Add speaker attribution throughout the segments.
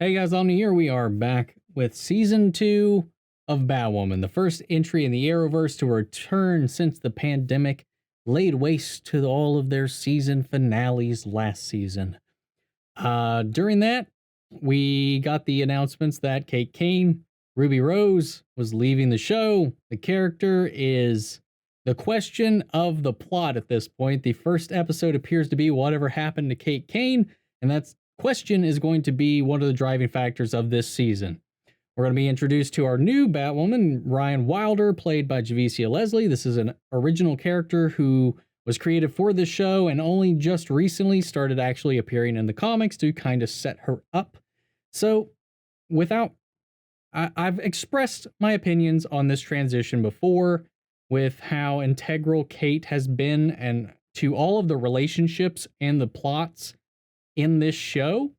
Speaker 1: Hey guys, Omni here. We are back with season 2 of Batwoman, the first entry in the Arrowverse to return since the pandemic laid waste to all of their season finales last season. During that, we got the announcements that Kane, Ruby Rose, was leaving the show. The character is the question of the plot at this point. The first episode appears to be whatever happened to Kane, and that's question is going to be one of the driving factors of this season. We're going to be introduced to our new Batwoman, Ryan Wilder, played by Javicia Leslie. This is an original character who was created for this show and only just recently started actually appearing in the comics to kind of set her up. So, I've expressed my opinions on this transition before with how integral Kate has been and to all of the relationships and the plots in this show.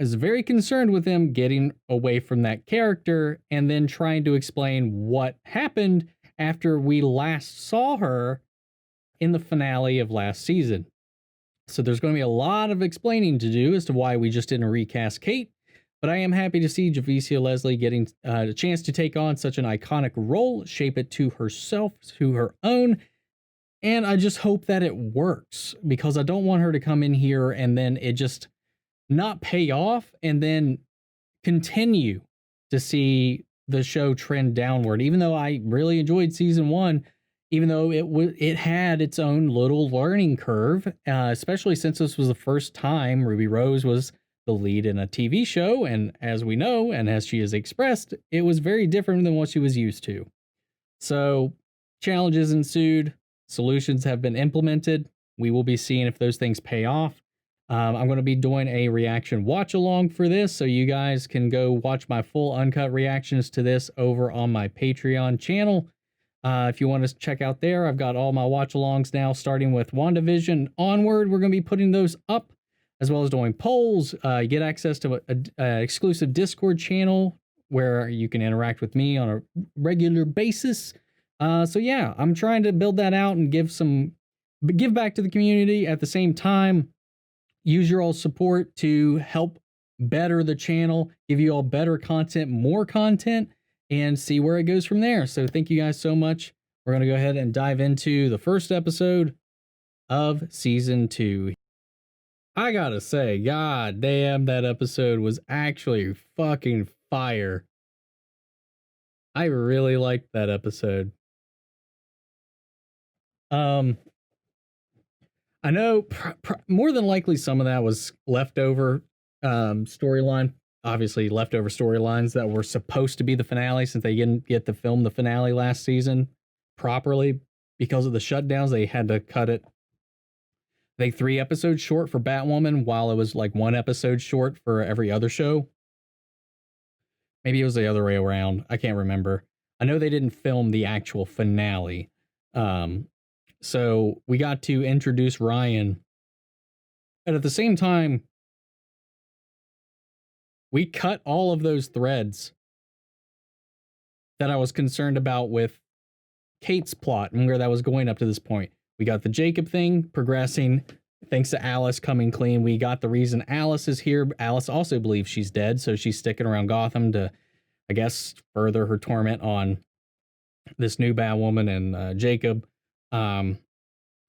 Speaker 1: I was very concerned with them getting away from that character and then trying to explain what happened after we last saw her in the finale of last season. So there's going to be a lot of explaining to do as to why we just didn't recast Kate, but I am happy to see Javicia Leslie getting a chance to take on such an iconic role, shape it to herself, to her own, and I just hope that it works, because I don't want her to come in here and then it just not pay off and then continue to see the show trend downward. Even though I really enjoyed season 1, even though it had its own little learning curve, especially since this was the first time Ruby Rose was the lead in a TV show, and as we know, and as she has expressed, it was very different than what she was used to. So challenges ensued. Solutions have been implemented. We will be seeing if those things pay off. I'm going to be doing a reaction watch along for this, so you guys can go watch my full uncut reactions to this over on my Patreon channel. If you want to check out there, I've got all my watch alongs now, starting with WandaVision onward. We're going to be putting those up, as well as doing polls. You get access to an exclusive Discord channel where you can interact with me on a regular basis. So yeah, I'm trying to build that out and give back to the community at the same time. Use your all support to help better the channel, give you all better content, more content, and see where it goes from there. So thank you guys so much. We're going to go ahead and dive into the first episode of season 2. I gotta say, god damn, that episode was actually fucking fire. I really liked that episode. I know more than likely some of that was leftover storyline. Obviously, leftover storylines that were supposed to be the finale, since they didn't get to film the finale last season properly because of the shutdowns. They had to cut it, I think, 3 episodes short for Batwoman, while it was like 1 episode short for every other show. Maybe it was the other way around. I can't remember. I know they didn't film the actual finale. So we got to introduce Ryan. And at the same time, we cut all of those threads that I was concerned about with Kate's plot and where that was going up to this point. We got the Jacob thing progressing thanks to Alice coming clean. We got the reason Alice is here. Alice also believes she's dead, so she's sticking around Gotham to, I guess, further her torment on this new Batwoman and Jacob.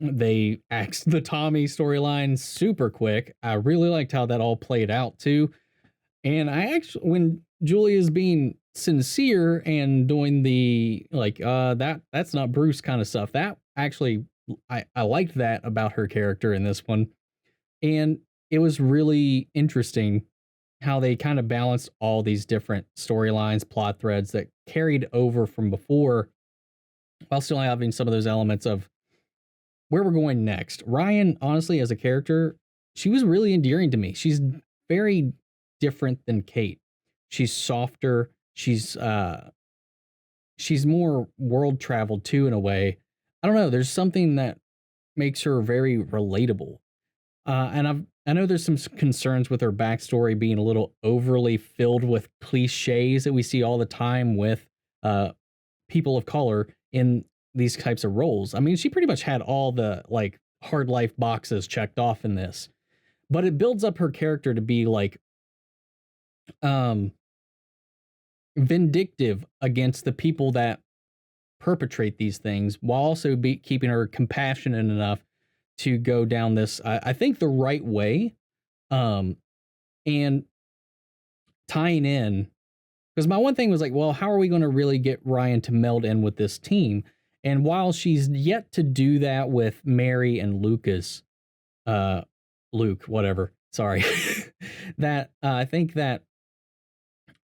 Speaker 1: They axed the Tommy storyline super quick. I really liked how that all played out too. And I actually, when Julia's being sincere and doing the like that's not Bruce kind of stuff, that actually I liked that about her character in this one. And it was really interesting how they kind of balanced all these different storylines, plot threads that carried over from before, while still having some of those elements of where we're going next. Ryan, honestly, as a character, she was really endearing to me. She's very different than Kate. She's softer. She's more world traveled too, in a way. I don't know. There's something that makes her very relatable. And I know there's some concerns with her backstory being a little overly filled with cliches that we see all the time with people of color in these types of roles. I mean, she pretty much had all the like hard life boxes checked off in this, but it builds up her character to be like um vindictive against the people that perpetrate these things, while also be keeping her compassionate enough to go down this, I think, the right way. Um, and tying in, because my one thing was like, well, how are we going to really get Ryan to meld in with this team? And while she's yet to do that with Mary and Lucas, uh, Luke, whatever, sorry, that I think that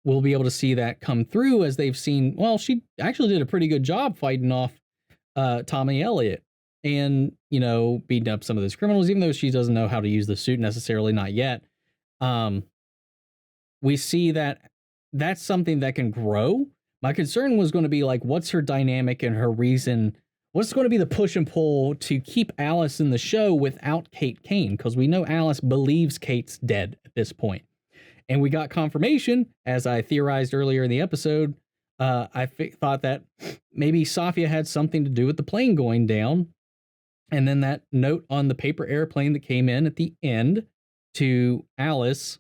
Speaker 1: we'll be able to see that come through as they've seen. Well, she actually did a pretty good job fighting off Tommy Elliott and, beating up some of those criminals, even though she doesn't know how to use the suit necessarily, not yet. Um, we see that that's something that can grow. My concern was going to be like, what's her dynamic and her reason? What's going to be the push and pull to keep Alice in the show without Kate Kane? Because we know Alice believes Kate's dead at this point. And we got confirmation, as I theorized earlier in the episode. Thought that maybe Safia had something to do with the plane going down. And then that note on the paper airplane that came in at the end to Alice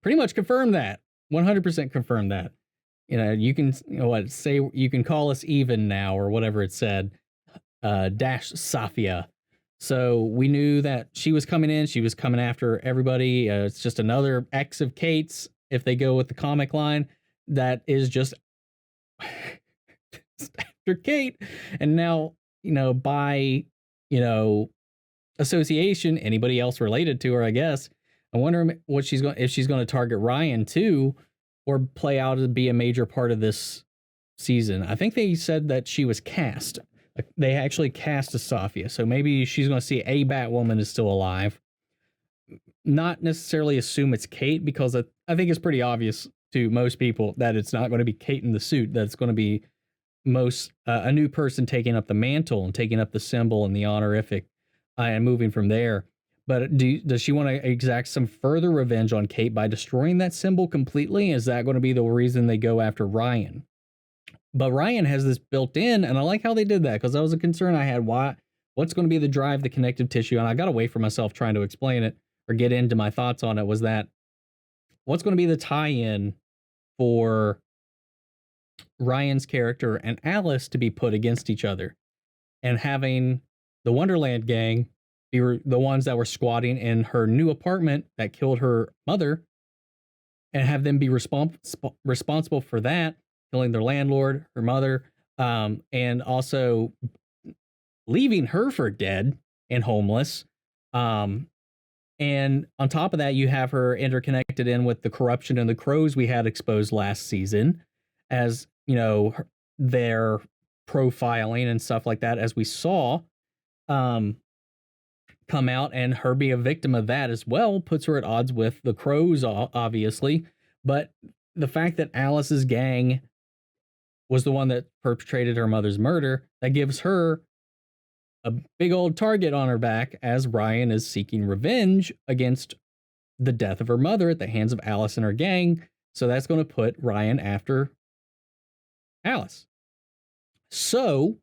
Speaker 1: pretty much confirmed that. 100% confirmed that. You can say you can call us even now, or whatever it said. Dash Safia. So we knew that she was coming in. She was coming after everybody. It's just another ex of Kate's, if they go with the comic line, that is just after Kate. And now, by, association, anybody else related to her, I guess. I wonder what if she's going to target Ryan too, or play out to be a major part of this season. I think they said that she was cast. They actually cast a Safia, so maybe she's going to see a Batwoman is still alive. Not necessarily assume it's Kate, because I think it's pretty obvious to most people that it's not going to be Kate in the suit. That it's going to be a new person taking up the mantle and taking up the symbol and the honorific, and moving from there. But does she want to exact some further revenge on Kate by destroying that symbol completely? Is that going to be the reason they go after Ryan? But Ryan has this built in, and I like how they did that, because that was a concern I had. What's going to be the drive, the connective tissue? And I got away from myself trying to explain it or get into my thoughts on it. Was that what's going to be the tie-in for Ryan's character and Alice to be put against each other, and having the Wonderland gang be the ones that were squatting in her new apartment that killed her mother, and have them be responsible for that, killing their landlord, her mother, and also leaving her for dead and homeless. And on top of that, you have her interconnected in with the corruption and the crows we had exposed last season, as their profiling and stuff like that, as we saw come out, and her be a victim of that as well puts her at odds with the crows, obviously. But the fact that Alice's gang was the one that perpetrated her mother's murder, that gives her a big old target on her back, as Ryan is seeking revenge against the death of her mother at the hands of Alice and her gang. So that's going to put Ryan after Alice. So,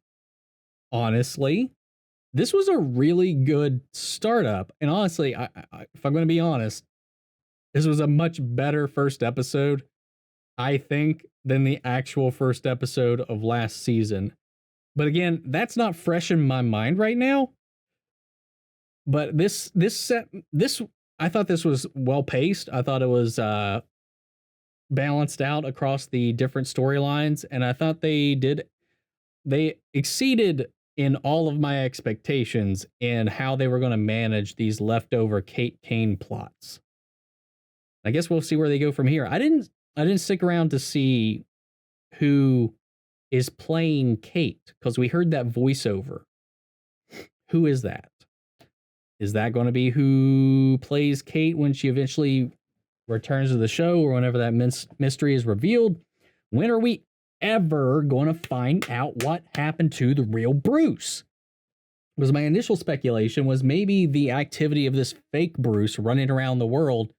Speaker 1: honestly, this was a really good startup. And honestly, if I'm going to be honest, this was a much better first episode, I think, than the actual first episode of last season. But again, that's not fresh in my mind right now. But this I thought this was well paced. I thought it was balanced out across the different storylines, and I thought they exceeded in all of my expectations in how they were going to manage these leftover Kate Kane plots. I guess we'll see where they go from here. I didn't stick around to see who is playing Kate, because we heard that voiceover. Who is that? Is that going to be who plays Kate when she eventually returns to the show, or whenever that mystery is revealed? When are we ever going to find out what happened to the real Bruce? Because my initial speculation was maybe the activity of this fake Bruce running around the world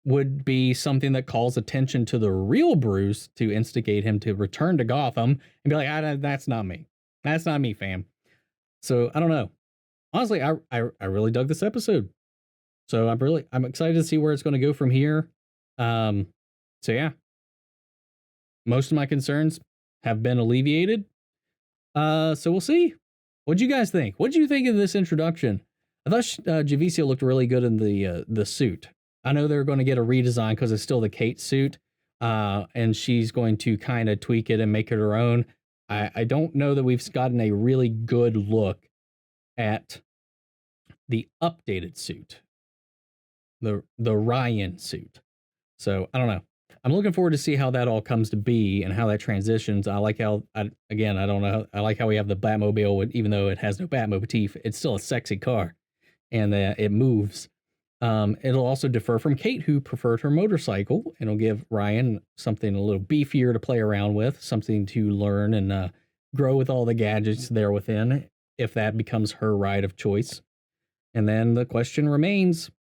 Speaker 1: would be something that calls attention to the real Bruce to instigate him to return to Gotham and be like, that's not me. That's not me, fam. So I don't know. Honestly, I really dug this episode. So I'm excited to see where it's going to go from here. So yeah, most of my concerns have been alleviated. So we'll see. What'd you guys think? What'd you think of this introduction? I thought Javicia looked really good in the suit. I know they're going to get a redesign because it's still the Kate suit, and she's going to kind of tweak it and make it her own. I don't know that we've gotten a really good look at the updated suit, the Ryan suit. So I don't know. I'm looking forward to see how that all comes to be and how that transitions. I like how, again, I don't know. I like how we have the Batmobile, even though it has no Batmotive. It's still a sexy car, and it moves. It'll also differ from Kate, who preferred her motorcycle, and it'll give Ryan something a little beefier to play around with, something to learn and grow with all the gadgets there within, if that becomes her ride of choice. And then the question remains,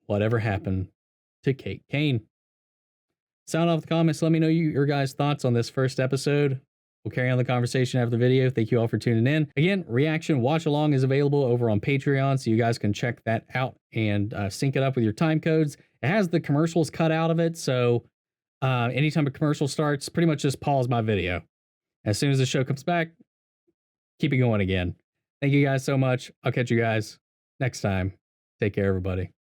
Speaker 1: whatever happened to Kate Kane? Sound off the comments. Let me know your guys' thoughts on this first episode. We'll carry on the conversation after the video. Thank you all for tuning in. Again, reaction watch along is available over on Patreon, so you guys can check that out and sync it up with your time codes. It has the commercials cut out of it, so anytime a commercial starts, pretty much just pause my video. As soon as the show comes back, keep it going again. Thank you guys so much. I'll catch you guys next time. Take care, everybody.